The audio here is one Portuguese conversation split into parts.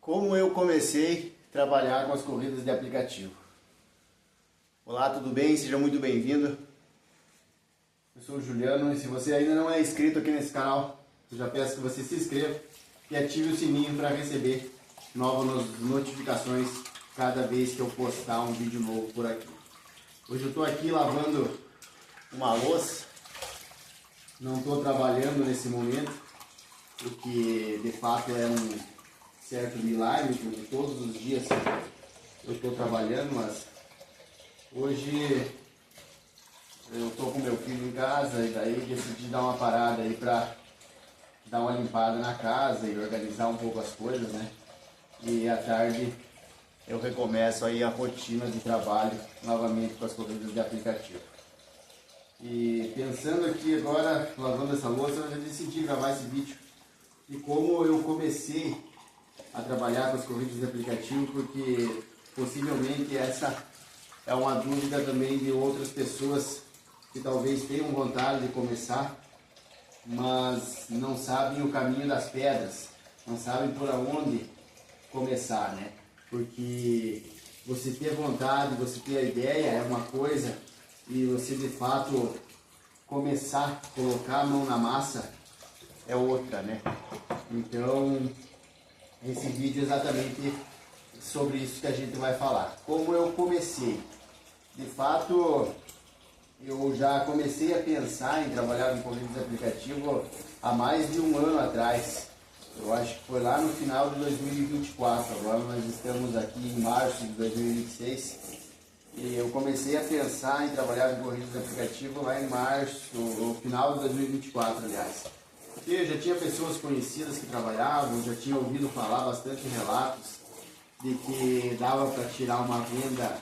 Como eu comecei a trabalhar com as corridas de aplicativo. Olá, tudo bem? Seja muito bem-vindo. Eu sou o Juliano e se você ainda não é inscrito aqui nesse canal, eu já peço que você se inscreva e ative o sininho para receber novas notificações cada vez que eu postar um vídeo novo por aqui. Hoje eu estou aqui lavando uma louça, não estou trabalhando nesse momento, o que de fato é um certo milagre, porque todos os dias eu estou trabalhando, mas hoje eu estou com meu filho em casa e daí decidi dar uma parada aí para dar uma limpada na casa e organizar um pouco as coisas, né? E à tarde eu recomeço aí a rotina de trabalho novamente com as corridas de aplicativo. E pensando aqui agora, lavando essa louça, eu já decidi gravar esse vídeo de como eu comecei a trabalhar com as corridas de aplicativo, porque possivelmente essa é uma dúvida também de outras pessoas que talvez tenham vontade de começar, mas não sabem o caminho das pedras, não sabem por onde começar, né? Porque você ter vontade, você ter a ideia é uma coisa, e você de fato começar a colocar a mão na massa é outra, né? Então esse vídeo é exatamente sobre isso que a gente vai falar. Como eu comecei. De fato, eu já comecei a pensar em trabalhar em corridas de aplicativo há mais de um ano atrás. Eu acho que foi lá no final de 2024. Agora nós estamos aqui em março de 2026. E eu comecei a pensar em trabalhar em corridas de aplicativo lá em março, no final de 2024, aliás. Eu já tinha pessoas conhecidas que trabalhavam, já tinha ouvido falar bastante relatos de que dava para tirar uma renda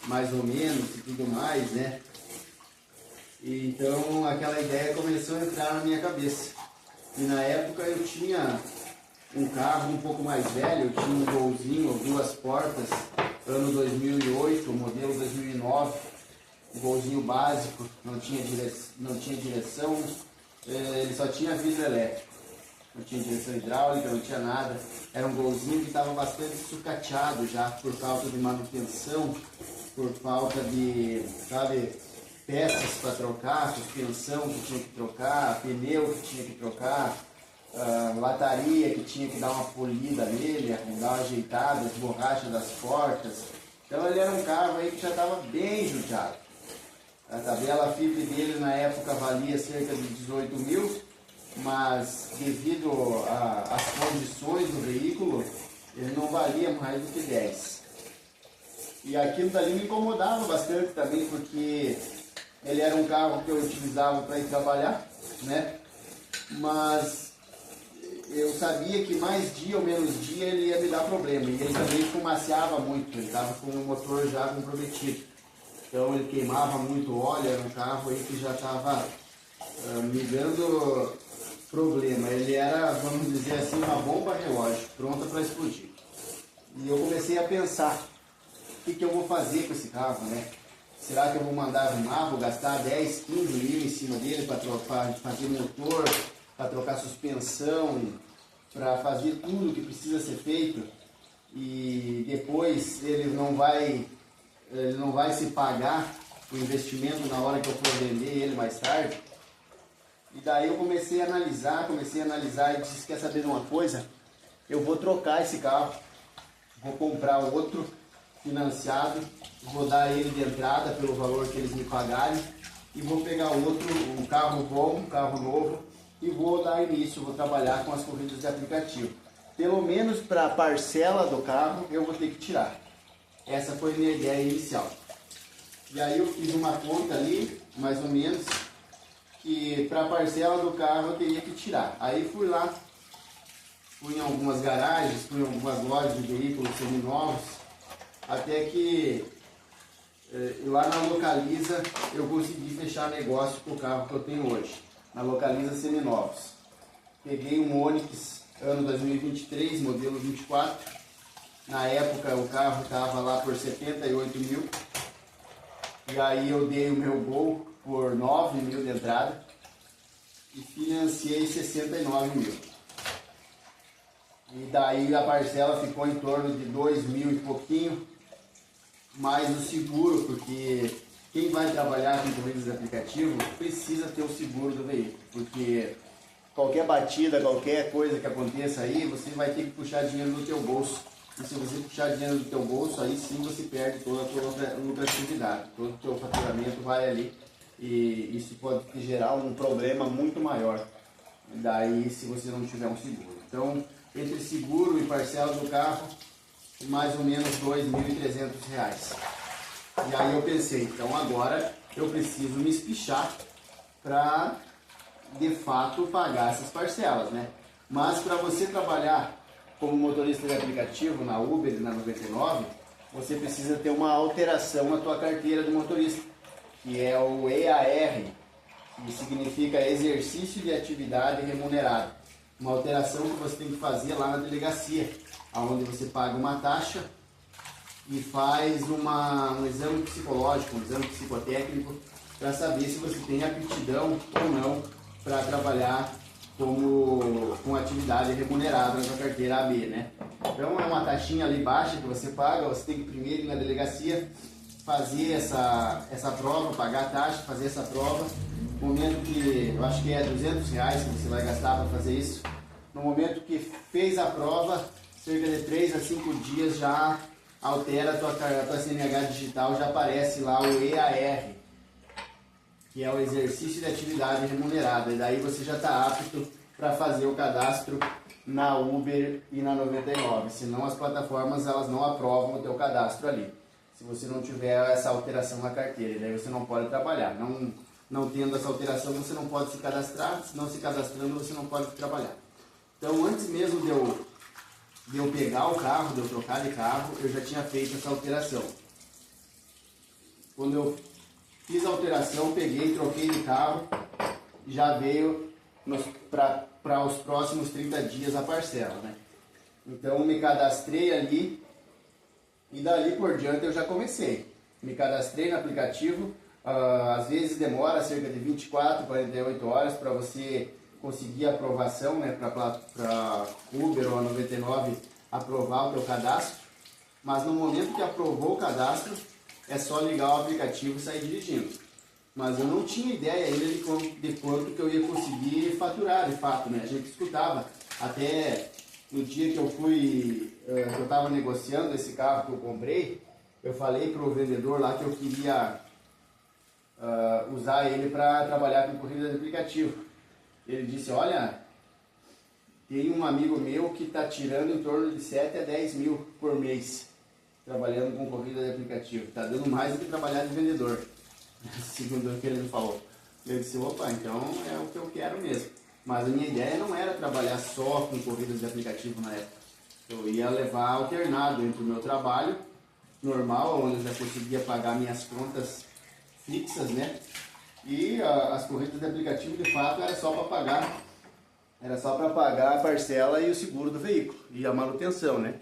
mais ou menos e tudo mais, né? E então aquela ideia começou a entrar na minha cabeça. E na época eu tinha um carro um pouco mais velho, eu tinha um Golzinho, 2 portas, ano 2008, modelo 2009, um Golzinho básico, não tinha direção, ele só tinha vidro elétrico, não tinha direção hidráulica, não tinha nada. Era um Golzinho que estava bastante sucateado já por falta de manutenção, por falta de, sabe, peças para trocar, suspensão que tinha que trocar, pneu que tinha que trocar, lataria que tinha que dar uma polida nele, dar uma ajeitada, as borrachas das portas. Então ele era um carro aí que já estava bem judiado. A tabela FIP dele na época valia cerca de 18 mil, mas devido às condições do veículo, ele não valia mais do que 10. E aquilo dali me incomodava bastante também, porque ele era um carro que eu utilizava para ir trabalhar, né? Mas eu sabia que mais dia ou menos dia ele ia me dar problema. E ele também fumaceava muito, ele estava com o motor já comprometido. Então ele queimava muito óleo, era um carro aí que já estava me dando problema. Ele era, vamos dizer assim, uma bomba relógio, pronta para explodir. E eu comecei a pensar, o que eu vou fazer com esse carro, né? Será que eu vou mandar arrumar, vou gastar 10, 15 mil em cima dele para fazer motor, para trocar suspensão, para fazer tudo o que precisa ser feito, e depois ele não vai se pagar o investimento na hora que eu for vender ele mais tarde? E daí eu comecei a analisar e disse, quer saber de uma coisa? Eu vou trocar esse carro, vou comprar outro financiado, vou dar ele de entrada pelo valor que eles me pagarem e vou pegar outro, um carro bom, um carro novo, e vou dar início, vou trabalhar com as corridas de aplicativo. Pelo menos para a parcela do carro eu vou ter que tirar. Essa foi a minha ideia inicial. E aí eu fiz uma conta ali, mais ou menos, que para a parcela do carro eu teria que tirar. Aí fui lá, fui em algumas garagens, fui em algumas lojas de veículos seminovos, até que lá na Localiza eu consegui fechar negócio com o carro que eu tenho hoje, na Localiza Seminovos. Peguei um Onix ano 2023, modelo 24. Na época o carro estava lá por 78 mil. E aí eu dei o meu Gol por 9 mil de entrada e financiei 69 mil. E daí a parcela ficou em torno de 2.000 e pouquinho, mais o seguro, porque quem vai trabalhar com corridas de aplicativo precisa ter o seguro do veículo, porque qualquer batida, qualquer coisa que aconteça aí, você vai ter que puxar dinheiro do teu bolso. E se você puxar dinheiro do teu bolso, aí sim você perde toda a tua lucratividade, todo o teu faturamento vai ali e isso pode gerar um problema muito maior. Daí se você não tiver um seguro. Então, entre seguro e parcela do carro, mais ou menos R$ 2.300. E aí eu pensei, então agora eu preciso me espichar para de fato pagar essas parcelas, né? Mas para você trabalhar como motorista de aplicativo na Uber e na 99, você precisa ter uma alteração na tua carteira de motorista, que é o EAR, que significa Exercício de Atividade Remunerada. Uma alteração que você tem que fazer lá na delegacia, onde você paga uma taxa e faz um exame psicológico, um exame psicotécnico, para saber se você tem aptidão ou não para trabalhar com atividade remunerada na sua carteira AB, né? Então é uma taxinha ali baixa que você paga, você tem que primeiro ir na delegacia, fazer essa prova, pagar a taxa, fazer essa prova. No momento que, eu acho que é R$200 que você vai gastar para fazer isso. No momento que fez a prova, cerca de 3 a 5 dias já altera a tua CNH digital, já aparece lá o EAR, que é o Exercício de Atividade Remunerada. E daí você já está apto para fazer o cadastro na Uber e na 99. Senão as plataformas elas não aprovam o teu cadastro ali, se você não tiver essa alteração na carteira. E daí você não pode trabalhar. Não tendo essa alteração, você não pode se cadastrar. Se não se cadastrando, você não pode trabalhar. Então, antes mesmo de eu pegar o carro, de eu trocar de carro, eu já tinha feito essa alteração. Quando eu fiz a alteração, peguei, troquei de carro, já veio para os próximos 30 dias a parcela, né? Então, me cadastrei ali e dali por diante eu já comecei. Me cadastrei no aplicativo, às vezes demora cerca de 24, 48 horas para você conseguir a aprovação, né, para Uber ou a 99 aprovar o teu cadastro, mas no momento que aprovou o cadastro, é só ligar o aplicativo e sair dirigindo. Mas eu não tinha ideia ainda de quanto que eu ia conseguir faturar, de fato, né? A gente escutava, até no dia que eu estava negociando esse carro que eu comprei, eu falei para o vendedor lá que eu queria usar ele para trabalhar com corrida de aplicativo. Ele disse, olha, tem um amigo meu que está tirando em torno de 7 a 10 mil por mês, trabalhando com corrida de aplicativo. Está dando mais do que trabalhar de vendedor, segundo o que ele me falou. Eu disse, opa, então é o que eu quero mesmo. Mas a minha ideia não era trabalhar só com corridas de aplicativo na época. Eu ia levar alternado entre o meu trabalho normal, onde eu já conseguia pagar minhas contas fixas, né? E as corridas de aplicativo, de fato, era só para pagar a parcela e o seguro do veículo e a manutenção, né?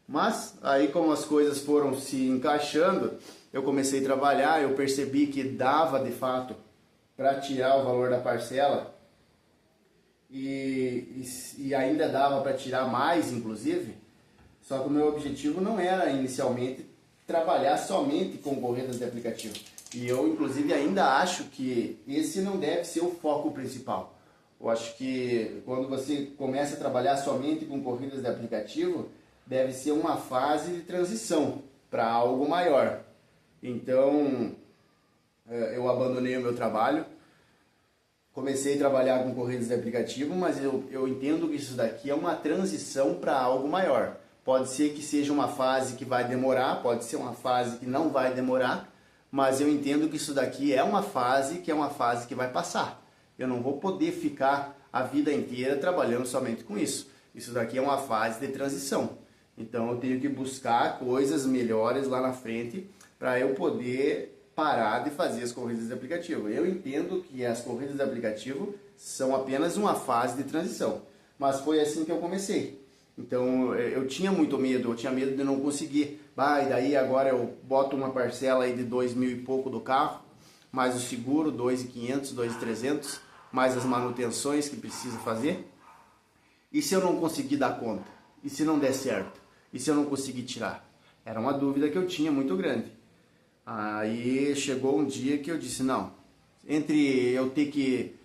Mas aí, como as coisas foram se encaixando, eu comecei a trabalhar, eu percebi que dava de fato para tirar o valor da parcela e ainda dava para tirar mais, inclusive. Só que o meu objetivo não era inicialmente trabalhar somente com corridas de aplicativo. E eu, inclusive, ainda acho que esse não deve ser o foco principal. Eu acho que quando você começa a trabalhar somente com corridas de aplicativo, deve ser uma fase de transição para algo maior. Então, eu abandonei o meu trabalho, comecei a trabalhar com corridas de aplicativo, mas eu entendo que isso daqui é uma transição para algo maior. Pode ser que seja uma fase que vai demorar, pode ser uma fase que não vai demorar, mas eu entendo que isso daqui é uma fase que vai passar. Eu não vou poder ficar a vida inteira trabalhando somente com isso. Isso daqui é uma fase de transição. Então eu tenho que buscar coisas melhores lá na frente para eu poder parar de fazer as corridas de aplicativo. Eu entendo que as corridas de aplicativo são apenas uma fase de transição, mas foi assim que eu comecei. Então eu tinha muito medo, eu tinha medo de não conseguir. E daí agora eu boto uma parcela aí de 2.000 e pouco do carro, mais o seguro, 2.500, 2.300, mais as manutenções que precisa fazer. E se eu não conseguir dar conta? E se não der certo? E se eu não conseguir tirar? Era uma dúvida que eu tinha muito grande. Aí chegou um dia que eu disse, não, entre eu ter que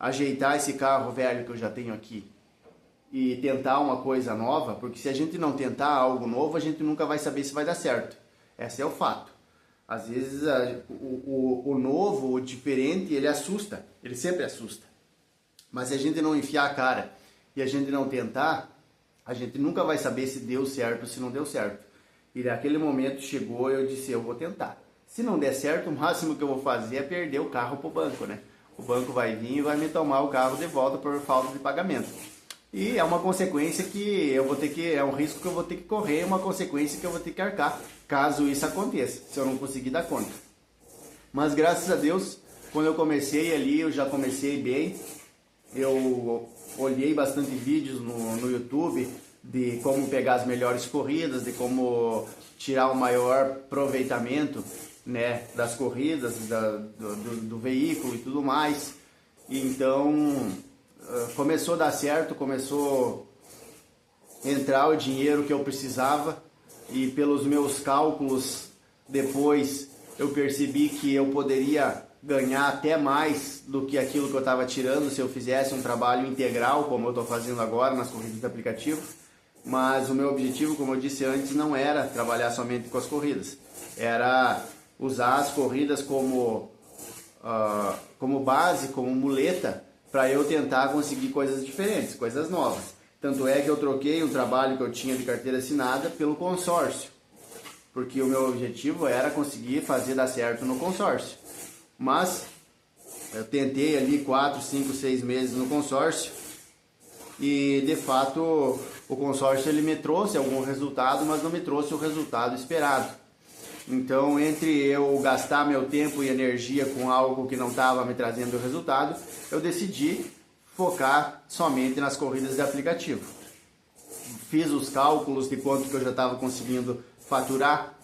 ajeitar esse carro velho que eu já tenho aqui e tentar uma coisa nova, porque se a gente não tentar algo novo, a gente nunca vai saber se vai dar certo. Esse é o fato. Às vezes o novo, o diferente, ele assusta, ele sempre assusta. Mas se a gente não enfiar a cara e a gente não tentar, a gente nunca vai saber se deu certo ou se não deu certo. E naquele momento chegou, eu disse, eu vou tentar. Se não der certo, o máximo que eu vou fazer é perder o carro para o banco, né? O banco vai vir e vai me tomar o carro de volta por falta de pagamento. E é uma consequência que eu vou ter que, é um risco que eu vou ter que correr, é uma consequência que eu vou ter que arcar, caso isso aconteça, se eu não conseguir dar conta. Mas graças a Deus, quando eu comecei ali, eu já comecei bem. Eu olhei bastante vídeos no YouTube de como pegar as melhores corridas, de como tirar o maior aproveitamento, né, das corridas, do veículo e tudo mais. Então começou a dar certo, começou a entrar o dinheiro que eu precisava, e pelos meus cálculos depois eu percebi que eu poderia ganhar até mais do que aquilo que eu estava tirando se eu fizesse um trabalho integral, como eu estou fazendo agora nas corridas de aplicativo. Mas o meu objetivo, como eu disse antes, não era trabalhar somente com as corridas, era usar as corridas como base, como muleta, para eu tentar conseguir coisas diferentes, coisas novas. Tanto é que eu troquei o trabalho que eu tinha de carteira assinada pelo consórcio, porque o meu objetivo era conseguir fazer dar certo no consórcio. Mas eu tentei ali 4, 5, 6 meses no consórcio e de fato o consórcio ele me trouxe algum resultado, mas não me trouxe o resultado esperado. Então, entre eu gastar meu tempo e energia com algo que não estava me trazendo resultado, eu decidi focar somente nas corridas de aplicativo. Fiz os cálculos de quanto que eu já estava conseguindo faturar,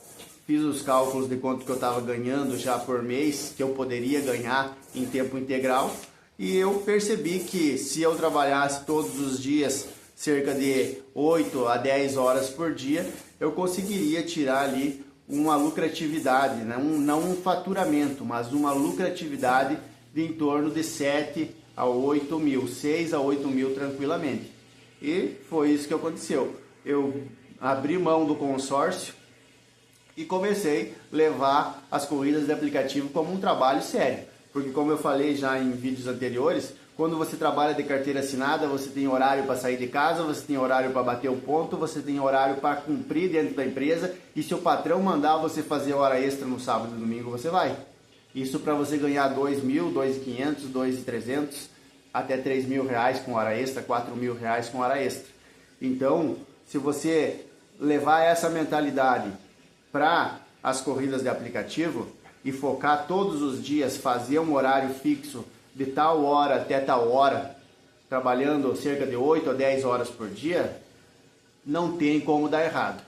fiz os cálculos de quanto que eu estava ganhando já por mês, que eu poderia ganhar em tempo integral, e eu percebi que se eu trabalhasse todos os dias cerca de 8 a 10 horas por dia, eu conseguiria tirar ali uma lucratividade, né? Não um faturamento, mas uma lucratividade de em torno de 7 a 8 mil, 6 a 8 mil tranquilamente. E foi isso que aconteceu. Eu abri mão do consórcio e comecei a levar as corridas de aplicativo como um trabalho sério. Porque como eu falei já em vídeos anteriores, quando você trabalha de carteira assinada, você tem horário para sair de casa, você tem horário para bater o ponto, você tem horário para cumprir dentro da empresa, e se o patrão mandar você fazer hora extra no sábado e domingo, você vai. Isso para você ganhar 2 mil, 2.500, 2.300, até 3 mil reais com hora extra, 4 mil reais com hora extra. Então, se você levar essa mentalidade para as corridas de aplicativo e focar todos os dias, fazer um horário fixo de tal hora até tal hora, trabalhando cerca de 8 a 10 horas por dia, não tem como dar errado.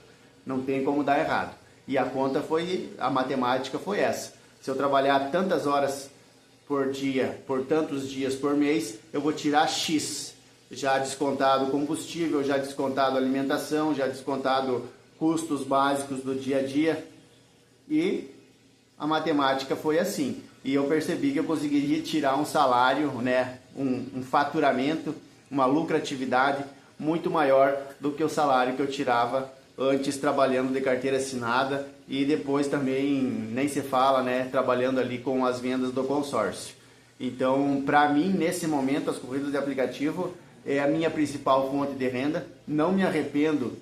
Não tem como dar errado. E a matemática foi essa. Se eu trabalhar tantas horas por dia, por tantos dias por mês, eu vou tirar X. Já descontado combustível, já descontado alimentação, já descontado custos básicos do dia a dia. E a matemática foi assim. E eu percebi que eu conseguiria tirar um salário, né, um faturamento, uma lucratividade muito maior do que o salário que eu tirava antes trabalhando de carteira assinada e depois também, nem se fala, né, trabalhando ali com as vendas do consórcio. Então, para mim, nesse momento, as corridas de aplicativo é a minha principal fonte de renda. Não me arrependo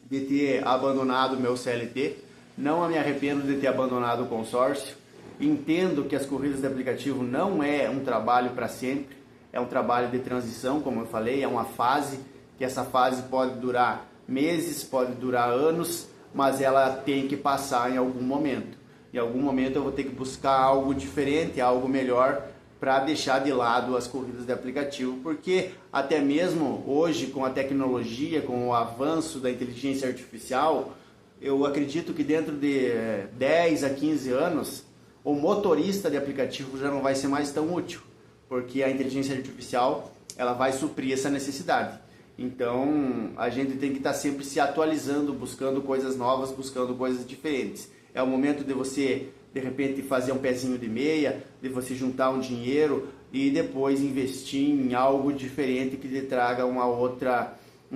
de ter abandonado o meu CLT, não me arrependo de ter abandonado o consórcio. Entendo que as corridas de aplicativo não é um trabalho para sempre, é um trabalho de transição, como eu falei, é uma fase, que essa fase pode durar meses, pode durar anos, mas ela tem que passar em algum momento. Em algum momento eu vou ter que buscar algo diferente, algo melhor, para deixar de lado as corridas de aplicativo, porque até mesmo hoje, com a tecnologia, com o avanço da inteligência artificial, eu acredito que dentro de 10 a 15 anos, o motorista de aplicativo já não vai ser mais tão útil, porque a inteligência artificial ela vai suprir essa necessidade. Então a gente tem que estar sempre se atualizando, buscando coisas novas, buscando coisas diferentes. É o momento de você, de repente, fazer um pezinho de meia, de você juntar um dinheiro e depois investir em algo diferente que lhe traga um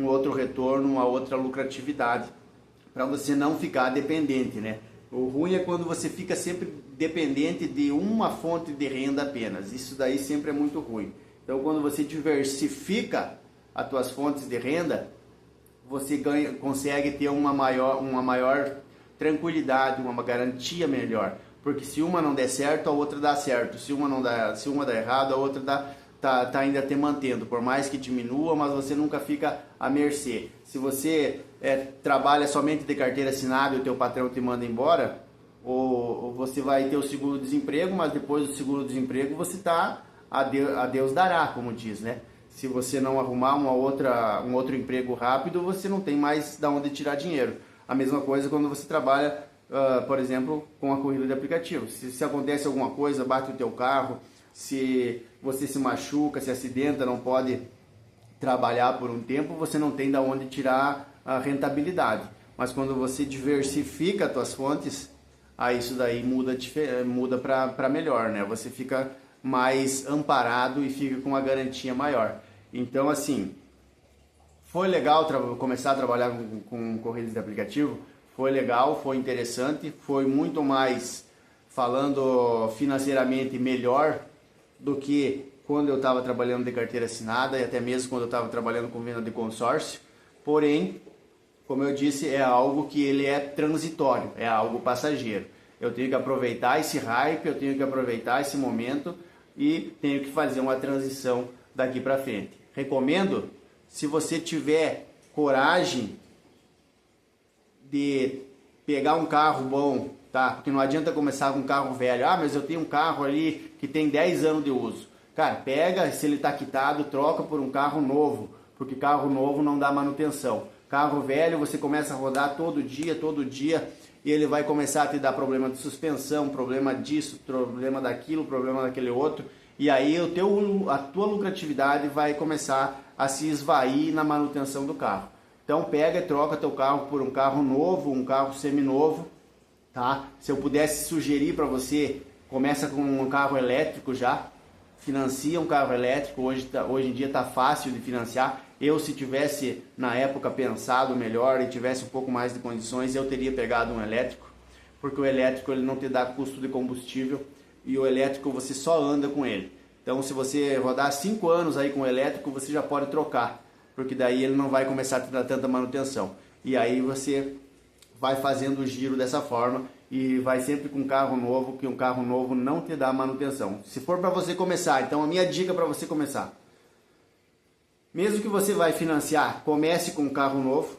outro retorno, uma outra lucratividade, para você não ficar dependente, né? O ruim é quando você fica sempre dependente de uma fonte de renda apenas. Isso daí sempre é muito ruim. Então, quando você diversifica as tuas fontes de renda, você consegue ter uma maior tranquilidade, uma garantia melhor. Porque se uma não der certo, a outra dá certo. Se uma dá errado, a outra tá ainda te mantendo. Por mais que diminua, mas você nunca fica à mercê. Se você trabalha somente de carteira assinada e o teu patrão te manda embora, ou você vai ter o seguro-desemprego, mas depois do seguro-desemprego você está a Deus dará, como diz, né? Se você não arrumar um outro emprego rápido, você não tem mais de onde tirar dinheiro. A mesma coisa quando você trabalha, por exemplo, com a corrida de aplicativo. Se acontece alguma coisa, bate o teu carro, se você se machuca, se acidenta, não pode trabalhar por um tempo, você não tem de onde tirar a rentabilidade. Mas quando você diversifica as tuas fontes, aí isso daí muda para melhor, né? Você fica mais amparado e fica com uma garantia maior. Então, assim, foi legal começar a trabalhar com corridas de aplicativo, foi legal, foi interessante, foi muito mais, falando financeiramente, melhor do que quando eu estava trabalhando de carteira assinada e até mesmo quando eu estava trabalhando com venda de consórcio. Porém, como eu disse, é algo que ele é transitório, é algo passageiro. Eu tenho que aproveitar esse hype, eu tenho que aproveitar esse momento e tenho que fazer uma transição daqui para frente. Recomendo, se você tiver coragem de pegar um carro bom, tá? Porque não adianta começar com um carro velho. Ah, mas eu tenho um carro ali que tem 10 anos de uso. Cara, pega, se ele está quitado, troca por um carro novo, porque carro novo não dá manutenção. Carro velho, você começa a rodar todo dia, e ele vai começar a te dar problema de suspensão, problema disso, problema daquilo, problema daquele outro, e aí a tua lucratividade vai começar a se esvair na manutenção do carro. Então pega e troca teu carro por um carro novo, um carro seminovo, tá? Se eu pudesse sugerir para você, começa com um carro elétrico já, financia um carro elétrico, hoje em dia está fácil de financiar. Eu, se tivesse na época pensado melhor e tivesse um pouco mais de condições, eu teria pegado um elétrico, porque o elétrico ele não te dá custo de combustível e o elétrico você só anda com ele. Então, se você rodar 5 anos aí com o elétrico, você já pode trocar, porque daí ele não vai começar a te dar tanta manutenção. E aí você vai fazendo o giro dessa forma e vai sempre com um carro novo, que um carro novo não te dá manutenção. Se for para você começar, então a minha dica para você começar: mesmo que você vai financiar, comece com um carro novo,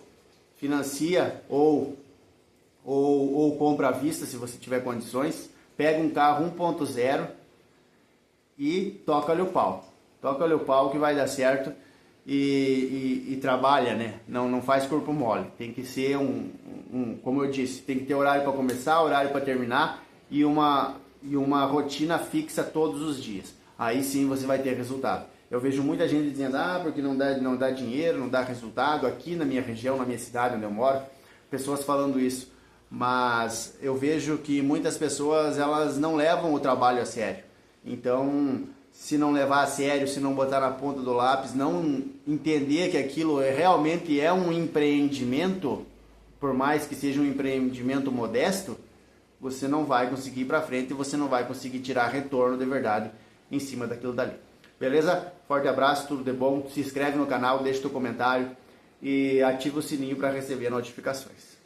financia ou compra à vista se você tiver condições, pega um carro 1.0 e toca-lhe o pau. Toca-lhe o pau que vai dar certo e trabalha, né? Não faz corpo mole. Tem que ser como eu disse, tem que ter horário para começar, horário para terminar e uma rotina fixa todos os dias. Aí sim você vai ter resultado. Eu vejo muita gente dizendo, porque não dá dinheiro, não dá resultado, aqui na minha região, na minha cidade onde eu moro, pessoas falando isso. Mas eu vejo que muitas pessoas, elas não levam o trabalho a sério. Então, se não levar a sério, se não botar na ponta do lápis, não entender que aquilo realmente é um empreendimento, por mais que seja um empreendimento modesto, você não vai conseguir ir para frente e você não vai conseguir tirar retorno de verdade em cima daquilo dali. Beleza? Forte abraço, tudo de bom. Se inscreve no canal, deixa teu comentário e ativa o sininho para receber notificações.